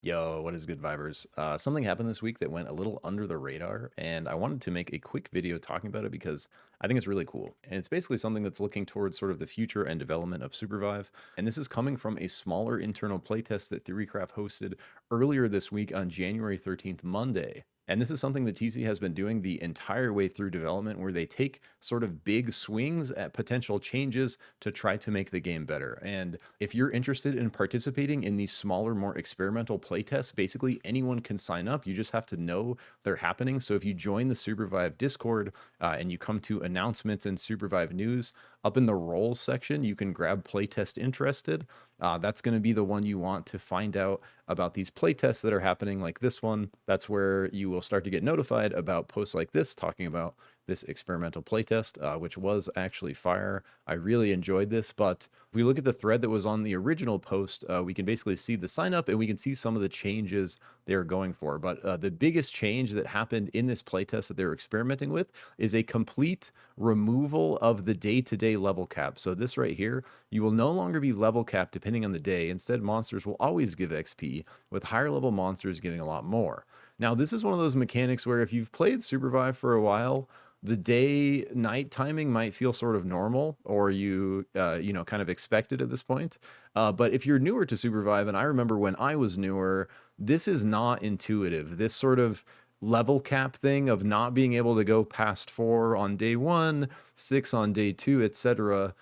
Yo, what is good, Vibers? Something happened this week that went a little under the radar, and I wanted to make a quick video talking about it because I think it's really cool. And it's basically something that's looking towards sort of the future and development of SUPERVIVE. And this is coming from a smaller internal playtest that Theorycraft hosted earlier this week on January 13th, Monday. And this is something that TC has been doing the entire way through development, where they take sort of big swings at potential changes to try to make the game better. And if you're interested in participating in these smaller, more experimental playtests, basically anyone can sign up. You just have to know they're happening. So if you join the SUPERVIVE Discord and you come to announcements and SUPERVIVE news, up in the roles section, you can grab playtest interested. That's going to be the one you want to find out about these playtests that are happening, like this one. That's where you will start to get notified about posts like this talking about this experimental playtest, which was actually fire. I really enjoyed this, but if we look at the thread that was on the original post, we can basically see the sign up and we can see some of the changes they're going for. But the biggest change that happened in this playtest that they're experimenting with is a complete removal of the day-to-day level cap. So this right here, you will no longer be level capped depending on the day. Instead, monsters will always give XP, with higher level monsters giving a lot more. Now, this is one of those mechanics where if you've played SUPERVIVE for a while, the day night timing might feel sort of normal, or you kind of expected at this point. But if you're newer to SUPERVIVE, and I remember when I was newer, this is not intuitive. This sort of level cap thing of not being able to go past 4 on day 1, 6 on day 2, etc.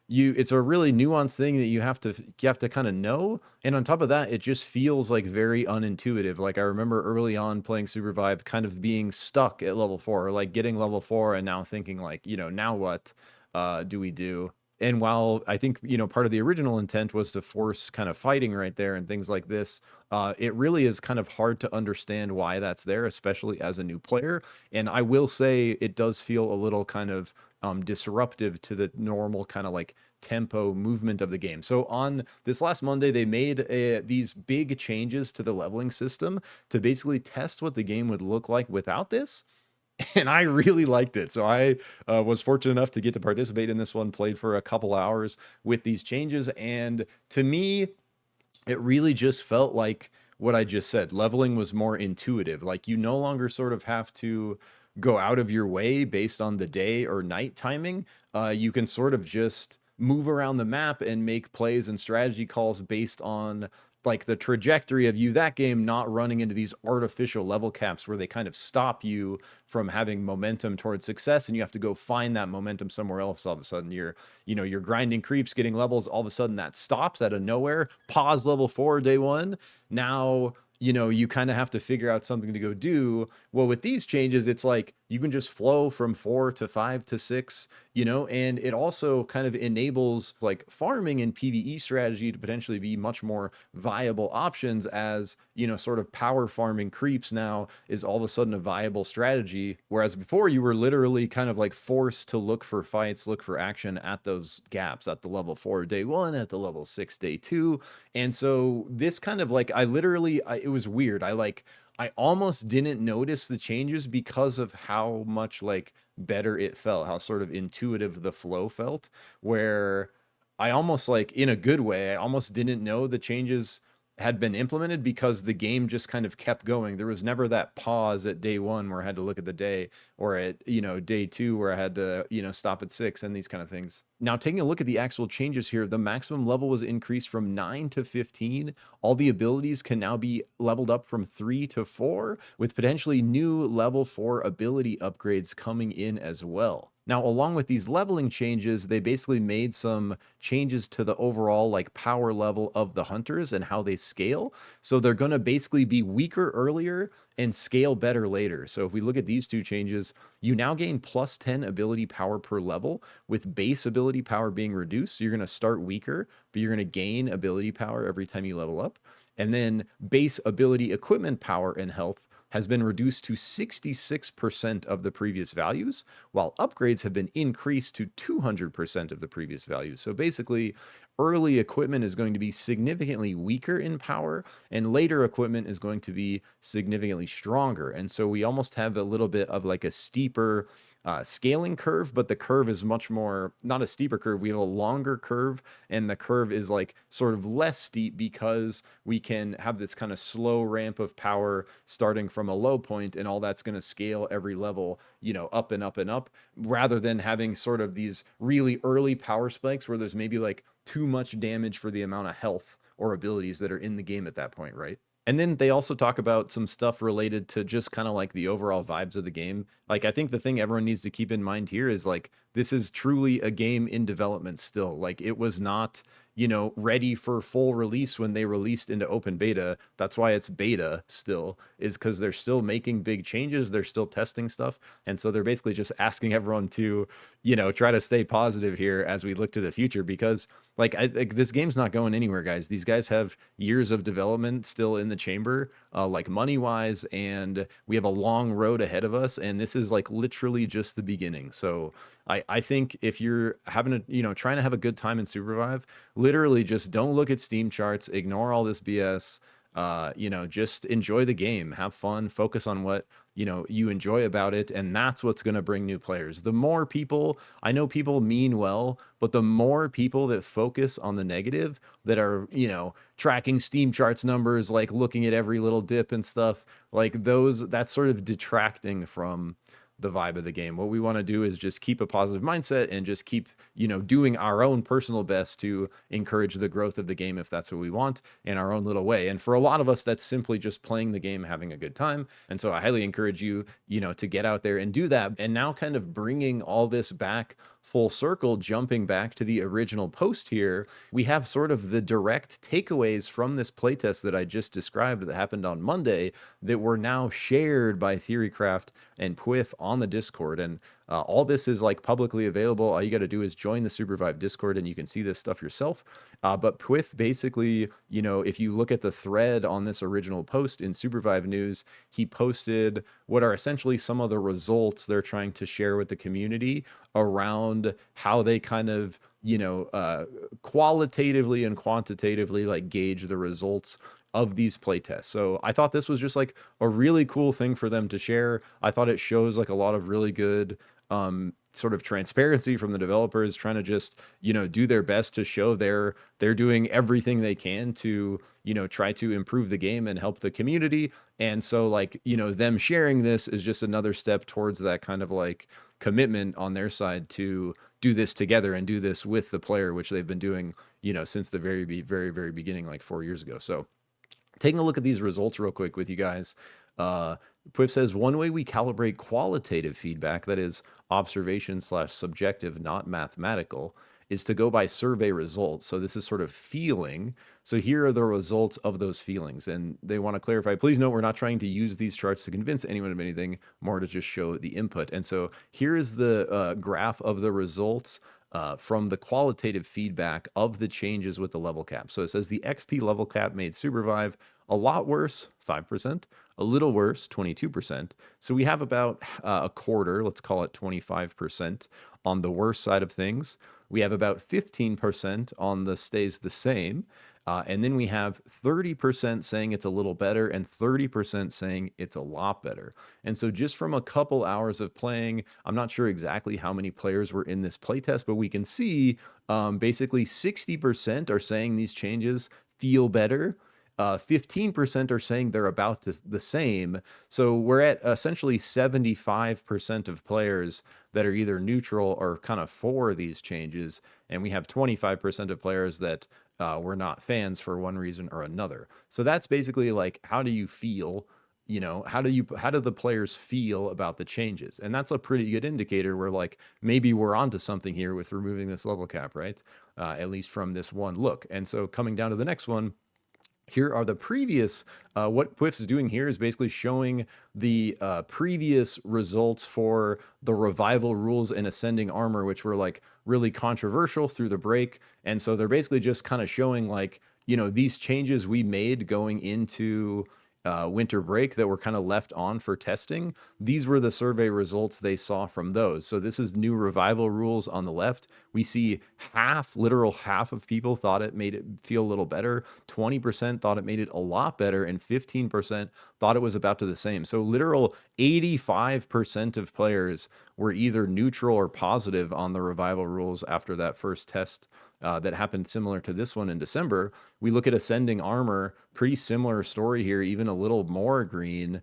It's a really nuanced thing that you have to kind of know. And on top of that, it just feels like very unintuitive. Like I remember early on playing SUPERVIVE kind of being stuck at level 4, or like getting level 4 and now thinking like, now what do we do? And while I think, part of the original intent was to force kind of fighting right there and things like this, it really is kind of hard to understand why that's there, especially as a new player. And I will say it does feel a little kind of disruptive to the normal kind of like tempo movement of the game. So on this last Monday, they made these big changes to the leveling system to basically test what the game would look like without this. And I really liked it. So I was fortunate enough to get to participate in this one, played for a couple hours with these changes. And to me, it really just felt like what I just said. Leveling was more intuitive. Like you no longer sort of have to go out of your way based on the day or night timing. You can sort of just move around the map and make plays and strategy calls based on like the trajectory of you that game, not running into these artificial level caps where they kind of stop you from having momentum towards success, and you have to go find that momentum somewhere else. All of a sudden you're grinding creeps, getting levels, all of a sudden that stops out of nowhere. Pause level 4 day 1. Now you kind of have to figure out something to go do. Well, with these changes, it's like you can just flow from 4 to 5 to 6, and it also kind of enables like farming and PvE strategy to potentially be much more viable options, as, sort of power farming creeps now is all of a sudden a viable strategy. Whereas before you were literally kind of like forced to look for fights, look for action at those gaps at the level 4 day 1, at the level 6 day 2. And so this kind of like, it was weird. I almost didn't notice the changes because of how much like better it felt, how sort of intuitive the flow felt, where I almost like in a good way, I almost didn't know the changes had been implemented because the game just kind of kept going. There was never that pause at day 1 where I had to look at the day, or at, day 2 where I had to, stop at 6, and these kind of things. Now, taking a look at the actual changes here, the maximum level was increased from 9 to 15. All the abilities can now be leveled up from 3 to 4, with potentially new level 4 ability upgrades coming in as well. Now, along with these leveling changes, they basically made some changes to the overall like power level of the hunters and how they scale. So they're going to basically be weaker earlier and scale better later. So if we look at these two changes, you now gain plus 10 ability power per level, with base ability power being reduced. So you're going to start weaker, but you're going to gain ability power every time you level up. And then base ability equipment power and health has been reduced to 66% of the previous values, while upgrades have been increased to 200% of the previous values. So basically, early equipment is going to be significantly weaker in power, and later equipment is going to be significantly stronger. And so we almost have a little bit of like a steeper scaling curve, but the curve is much more, not a steeper curve. We have a longer curve, and the curve is like sort of less steep because we can have this kind of slow ramp of power starting from a low point, and all that's going to scale every level, up and up and up, rather than having sort of these really early power spikes where there's maybe like too much damage for the amount of health or abilities that are in the game at that point, right? And then they also talk about some stuff related to just kind of like the overall vibes of the game. Like, I think the thing everyone needs to keep in mind here is like, this is truly a game in development still. Like, it was not, ready for full release when they released into open beta. That's why it's beta still, is because they're still making big changes. They're still testing stuff. And so they're basically just asking everyone to, try to stay positive here as we look to the future, because like this game's not going anywhere, guys. These guys have years of development still in the chamber, like money wise, and we have a long road ahead of us. And this is like literally just the beginning. So I think if you're having a, trying to have a good time in SUPERVIVE, literally just don't look at Steam charts, ignore all this BS. Just enjoy the game, have fun, focus on what, you enjoy about it. And that's what's going to bring new players. The more people, I know people mean well, but the more people that focus on the negative, that are, tracking Steam charts numbers, like looking at every little dip and stuff, like that's sort of detracting from the vibe of the game. What we want to do is just keep a positive mindset and just keep, doing our own personal best to encourage the growth of the game if that's what we want, in our own little way. And for a lot of us, that's simply just playing the game, having a good time. And so I highly encourage you, to get out there and do that. And now kind of bringing all this back full circle, jumping back to the original post here, we have sort of the direct takeaways from this playtest that I just described that happened on Monday that were now shared by Theorycraft and Pwith on the Discord. And all this is like publicly available. All you got to do is join the SUPERVIVE Discord and you can see this stuff yourself. But Pwith basically, if you look at the thread on this original post in SUPERVIVE News, he posted what are essentially some of the results they're trying to share with the community around how they kind of, qualitatively and quantitatively like gauge the results of these playtests. So I thought this was just like a really cool thing for them to share. I thought it shows like a lot of really good sort of transparency from the developers, trying to just, do their best to show they're doing everything they can to, try to improve the game and help the community. And so like, them sharing this is just another step towards that kind of like commitment on their side to do this together and do this with the player, which they've been doing, since the very, very beginning, like 4 years ago. So taking a look at these results real quick with you guys. Pwith says, one way we calibrate qualitative feedback, that is observation/subjective, not mathematical, is to go by survey results. So this is sort of feeling. So here are the results of those feelings. And they want to clarify, please note, we're not trying to use these charts to convince anyone of anything, more to just show the input. And so here is the graph of the results from the qualitative feedback of the changes with the level cap. So it says the XP level cap made SUPERVIVE a lot worse, 5%, a little worse, 22%. So we have about a quarter, let's call it 25% on the worst side of things. We have about 15% on the stays the same. And then we have 30% saying it's a little better and 30% saying it's a lot better. And so just from a couple hours of playing, I'm not sure exactly how many players were in this playtest, but we can see basically 60% are saying these changes feel better. 15% are saying they're about the same. So we're at essentially 75% of players that are either neutral or kind of for these changes. And we have 25% of players that were not fans for one reason or another. So that's basically like, how do you feel? How do the players feel about the changes? And that's a pretty good indicator where like, maybe we're onto something here with removing this level cap, right? At least from this one look. And so coming down to the next one, here are the previous, what Pwith is doing here is basically showing the previous results for the revival rules and ascending armor, which were like really controversial through the break. And so they're basically just kind of showing like, these changes we made going into winter break that were kind of left on for testing, these were the survey results they saw from those. So this is new revival rules on the left. We see literal half of people thought it made it feel a little better. 20% thought it made it a lot better, and 15% thought it was about to the same. So literal 85% of players were either neutral or positive on the revival rules after that first test that happened similar to this one in December. We look at ascending armor, pretty similar story here, even a little more green,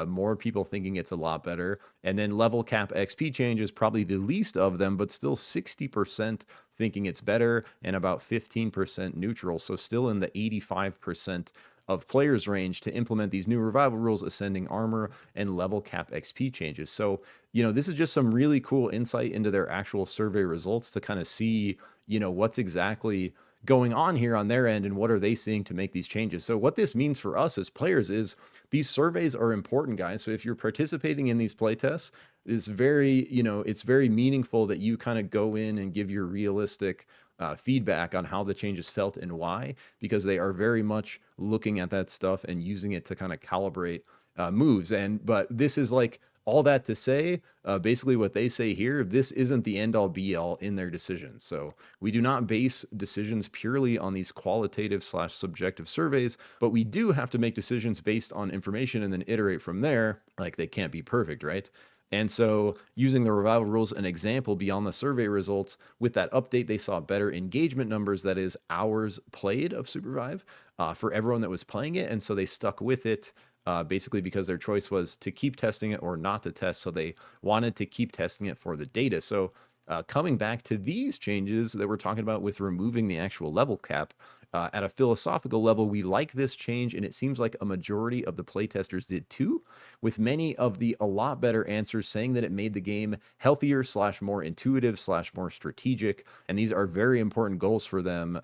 more people thinking it's a lot better. And then level cap XP change is probably the least of them, but still 60% thinking it's better and about 15% neutral. So still in the 85% of players range to implement these new revival rules, ascending armor, and level cap XP changes. So, this is just some really cool insight into their actual survey results to kind of see, what's exactly going on here on their end and what are they seeing to make these changes. So what this means for us as players is these surveys are important, guys. So if you're participating in these playtests, it's very meaningful that you kind of go in and give your realistic feedback on how the changes felt and why, because they are very much looking at that stuff and using it to kind of calibrate moves. But this is like all that to say, basically what they say here, this isn't the end all be all in their decisions. So we do not base decisions purely on these qualitative / subjective surveys, but we do have to make decisions based on information and then iterate from there. Like, they can't be perfect, right? And so using the revival rules, an example beyond the survey results, with that update, they saw better engagement numbers, that is hours played of SUPERVIVE for everyone that was playing it. And so they stuck with it basically because their choice was to keep testing it or not to test. So they wanted to keep testing it for the data. So coming back to these changes that we're talking about with removing the actual level cap, at a philosophical level, we like this change, and it seems like a majority of the playtesters did too, with many of the a lot better answers saying that it made the game healthier / more intuitive / more strategic. And these are very important goals for them.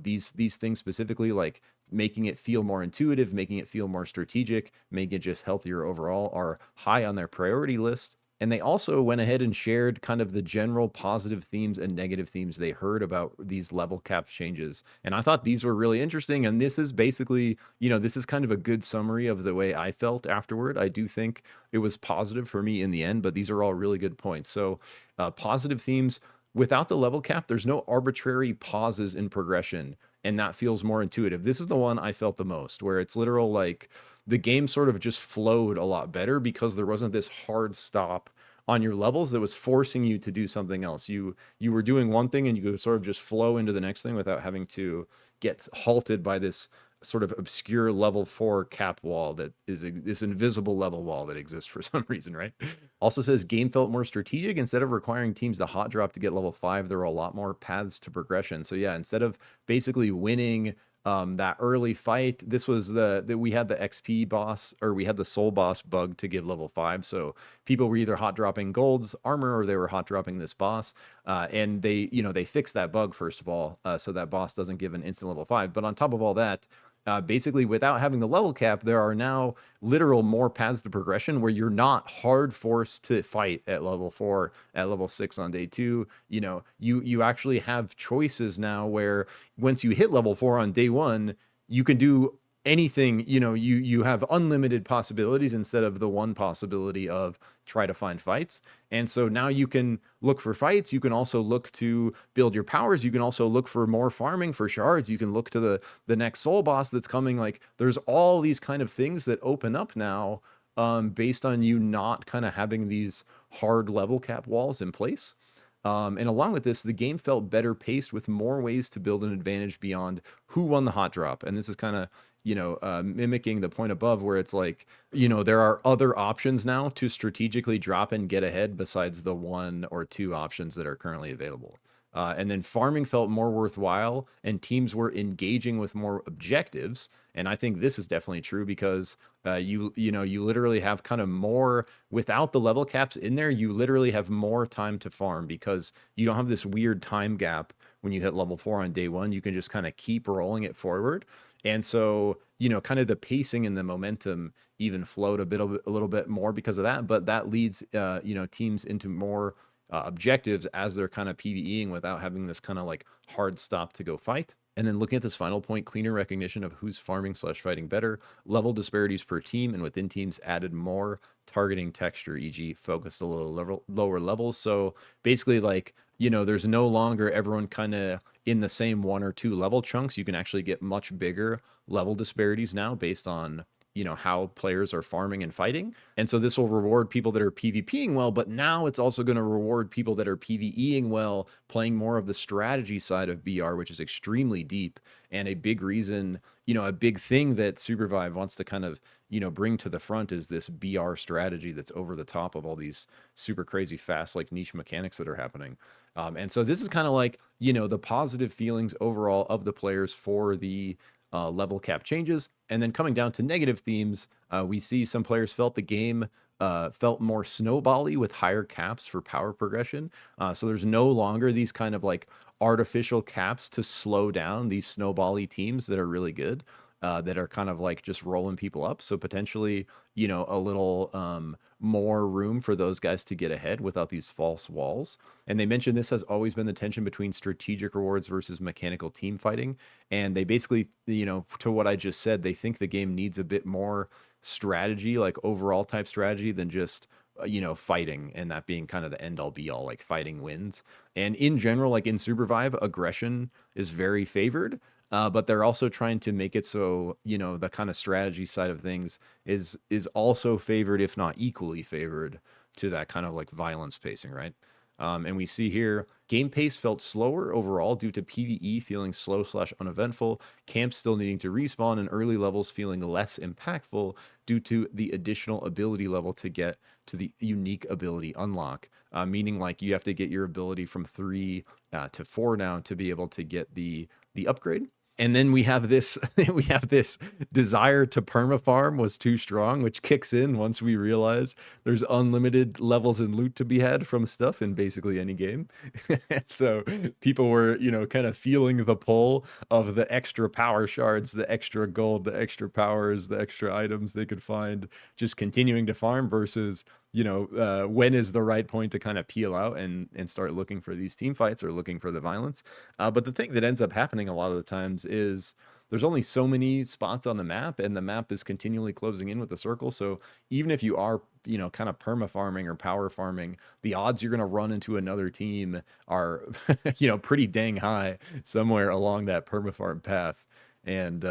These things specifically, like making it feel more intuitive, making it feel more strategic, making it just healthier overall, are high on their priority list. And they also went ahead and shared kind of the general positive themes and negative themes they heard about these level cap changes. And I thought these were really interesting. And this is basically, this is kind of a good summary of the way I felt afterward. I do think it was positive for me in the end, but these are all really good points. So positive themes: without the level cap, there's no arbitrary pauses in progression, and that feels more intuitive. This is the one I felt the most, where it's literal, like, the game sort of just flowed a lot better because there wasn't this hard stop on your levels that was forcing you to do something else. You were doing one thing and you could sort of just flow into the next thing without having to get halted by this sort of obscure level 4 cap wall that is this invisible level wall that exists for some reason, right? Also says game felt more strategic. Instead of requiring teams to hot drop to get level 5, there were a lot more paths to progression. So yeah, instead of basically winning that early fight, this was we had the XP boss, or we had the soul boss bug to give level 5. So people were either hot dropping gold's armor or they were hot dropping this boss, and they fixed that bug first of all, so that boss doesn't give an instant level 5. But on top of all that, basically without having the level cap, there are now literal more paths to progression where you're not hard forced to fight at level 4, at level 6 on day 2. You actually have choices now where once you hit level 4 on day 1, you can do anything. You have unlimited possibilities instead of the one possibility of try to find fights. And so now you can look for fights. You can also look to build your powers. You can also look for more farming for shards. You can look to the next soul boss that's coming. Like, there's all these kind of things that open up now based on you not kind of having these hard level cap walls in place. And along with this, the game felt better paced with more ways to build an advantage beyond who won the hot drop. And this is kind of, mimicking the point above, where it's like, there are other options now to strategically drop and get ahead besides the 1 or 2 options that are currently available. And then farming felt more worthwhile, and teams were engaging with more objectives. And I think this is definitely true because you literally have kind of more without the level caps in there. You literally have more time to farm because you don't have this weird time gap when you hit level 4 on day 1. You can just kind of keep rolling it forward. And so, kind of the pacing and the momentum even flowed a little bit more because of that. But that leads, teams into more objectives as they're kind of PvEing without having this kind of like hard stop to go fight. And then looking at this final point, cleaner recognition of who's farming slash fighting better, level disparities per team, and within teams added more targeting texture, e.g., focus a little lower levels. So basically, like, there's no longer everyone kind of in the same 1 or 2 level chunks. You can actually get much bigger level disparities now based on how players are farming and fighting. And so this will reward people that are PvPing well, but now it's also going to reward people that are PvEing well, playing more of the strategy side of BR, which is extremely deep. And a big reason, a big thing that SUPERVIVE wants to kind of bring to the front is this BR strategy that's over the top of all these super crazy fast like niche mechanics that are happening. And so this is kind of like the positive feelings overall of the players for the level cap changes. And then coming down to negative themes, we see some players felt the game felt more snowbally with higher caps for power progression. So there's no longer these kind of like artificial caps to slow down these snowbally teams that are really good. That are kind of like just rolling people up. So potentially, a little more room for those guys to get ahead without these false walls. And they mentioned this has always been the tension between strategic rewards versus mechanical team fighting. And they basically, to what I just said, they think the game needs a bit more strategy, like overall type strategy, than just fighting, and that being kind of the end all be all, like fighting wins. And in general, like in SUPERVIVE, aggression is very favored. But they're also trying to make it so the kind of strategy side of things is also favored, if not equally favored, to that kind of like violence pacing, right? And we see here game pace felt slower overall due to PvE feeling slow slash uneventful, camps still needing to respawn, and early levels feeling less impactful due to the additional ability level to get to the unique ability unlock. Meaning like you have to get your ability from 3 to 4 now to be able to get the upgrade. And then we have this we have this desire to permafarm was too strong, which kicks in once we realize there's unlimited levels and loot to be had from stuff in basically any game. So people were, kind of feeling the pull of the extra power shards, the extra gold, the extra powers, the extra items they could find, just continuing to farm versus when is the right point to kind of peel out and start looking for these team fights or looking for the violence. But the thing that ends up happening a lot of the times is there's only so many spots on the map, and the map is continually closing in with the circle. So even if you are, kind of perma farming or power farming, the odds you're going to run into another team are, pretty dang high somewhere along that perma farm path. And,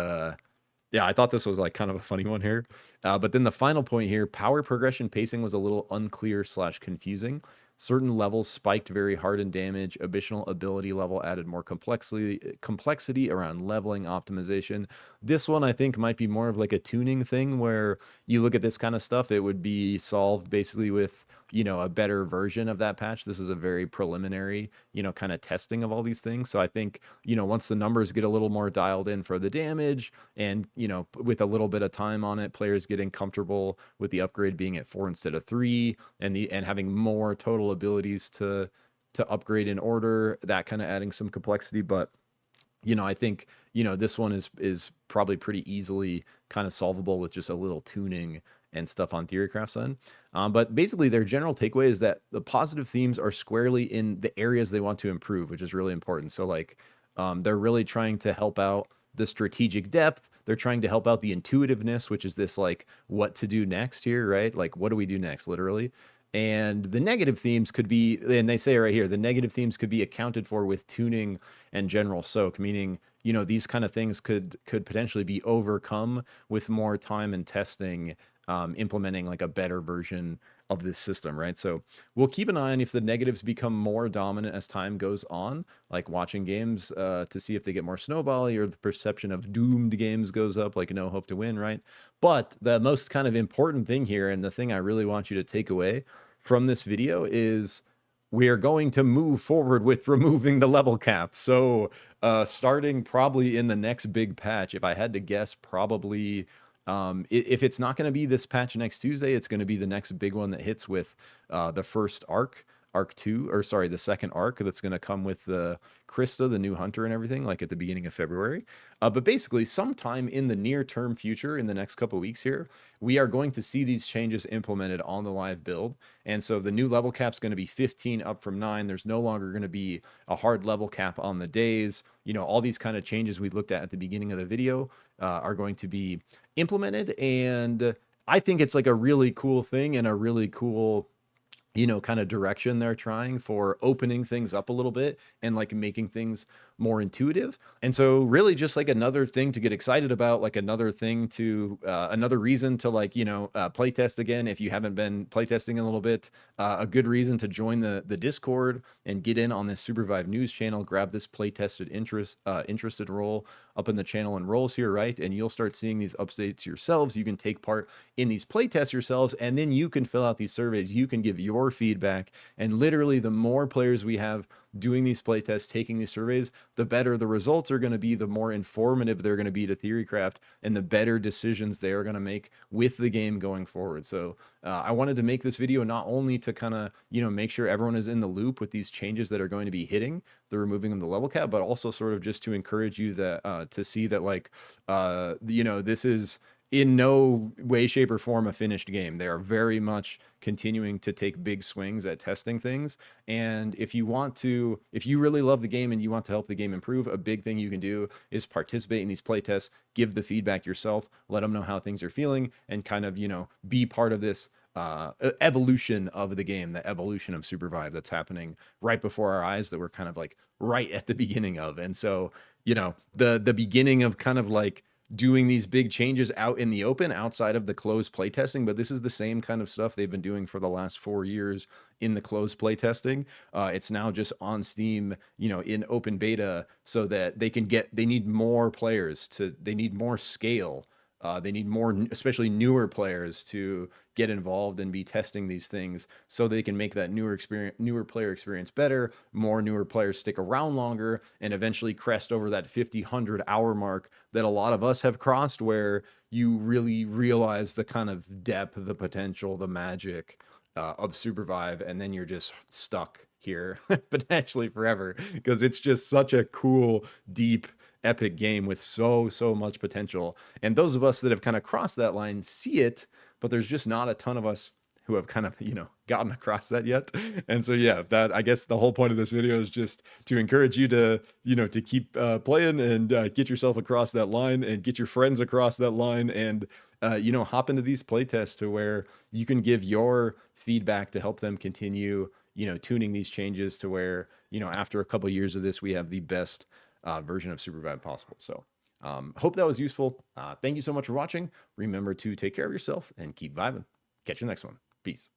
yeah, I thought this was like kind of a funny one here. But then the final point here, power progression pacing was a little unclear slash confusing. Certain levels spiked very hard in damage. Additional ability level added more complexity around leveling optimization. This one I think might be more of like a tuning thing where you look at this kind of stuff, it would be solved basically with a better version of that patch. This is a very preliminary, kind of testing of all these things. So I think, once the numbers get a little more dialed in for the damage and, with a little bit of time on it, players getting comfortable with the upgrade being at 4 instead of 3 and having more total abilities to upgrade in order, that kind of adding some complexity. But I think, this one is probably pretty easily kind of solvable with just a little tuning and stuff on Theorycraft's end. But basically, their general takeaway is that the positive themes are squarely in the areas they want to improve, which is really important. So, like, they're really trying to help out the strategic depth. They're trying to help out the intuitiveness, which is this, like, what to do next here, right? Like, what do we do next, literally? And the negative themes could be, and they say right here, the negative themes could be accounted for with tuning and general soak, meaning, these kind of things could potentially be overcome with more time and testing, implementing like a better version of this system, right? So we'll keep an eye on if the negatives become more dominant as time goes on, like watching games to see if they get more snowbally or the perception of doomed games goes up, like no hope to win, right? But the most kind of important thing here, and the thing I really want you to take away from this video is we are going to move forward with removing the level cap. So starting probably in the next big patch, if I had to guess, probably if it's not going to be this patch next Tuesday, it's going to be the next big one that hits with the first arc arc 2, or sorry, the second arc that's going to come with the Krista, the new hunter and everything, like at the beginning of February. But basically, sometime in the near term future, in the next couple weeks here, we are going to see these changes implemented on the live build. And so the new level cap is going to be 15 up from 9. There's no longer going to be a hard level cap on the days. You know, all these kind of changes we looked at the beginning of the video are going to be implemented. And I think it's like a really cool thing and a really cool, you know, kind of direction they're trying for opening things up a little bit and like making things more intuitive. And so really just like another thing to get excited about, like another thing to another reason to like, you know, playtest again. If you haven't been playtesting a little bit, a good reason to join the Discord and get in on this SUPERVIVE news channel. Grab this playtested interested role up in the channel and roles here, right? And you'll start seeing these updates yourselves. You can take part in these playtests yourselves, and then you can fill out these surveys. You can give your feedback, and literally the more players we have doing these playtests, taking these surveys, the better the results are going to be, the more informative they're going to be to Theorycraft, and the better decisions they are going to make with the game going forward. So I wanted to make this video not only to kind of, you know, make sure everyone is in the loop with these changes that are going to be hitting the removing of the level cap, but also sort of just to encourage you that to see that like, you know, this is in no way, shape, or form a finished game. They are very much continuing to take big swings at testing things. And if you really love the game and you want to help the game improve, a big thing you can do is participate in these playtests, give the feedback yourself, let them know how things are feeling, and kind of, you know, be part of this evolution of the game, the evolution of SUPERVIVE that's happening right before our eyes that we're kind of like right at the beginning of. And so, you know, the beginning of kind of like doing these big changes out in the open outside of the closed playtesting, but this is the same kind of stuff they've been doing for the last 4 years in the closed playtesting. It's now just on Steam, you know, in open beta, so that they need more players they need more scale. They need more, especially newer players, to get involved and be testing these things so they can make that newer player experience better. More newer players stick around longer and eventually crest over that 50, 100-hour mark that a lot of us have crossed, where you really realize the kind of depth, the potential, the magic of SUPERVIVE, and then you're just stuck here potentially forever, because it's just such a cool, deep, epic game with so much potential. And those of us that have kind of crossed that line see it, but there's just not a ton of us who have kind of, you know, gotten across that yet. And so yeah, that, I guess the whole point of this video is just to encourage you to, you know, to keep playing and get yourself across that line and get your friends across that line, and you know, hop into these playtests to where you can give your feedback to help them continue, you know, tuning these changes to where, you know, after a couple of years of this, we have the best version of SUPERVIVE possible. So hope that was useful. Thank you so much for watching. Remember to take care of yourself and keep vibing. Catch you next one. Peace.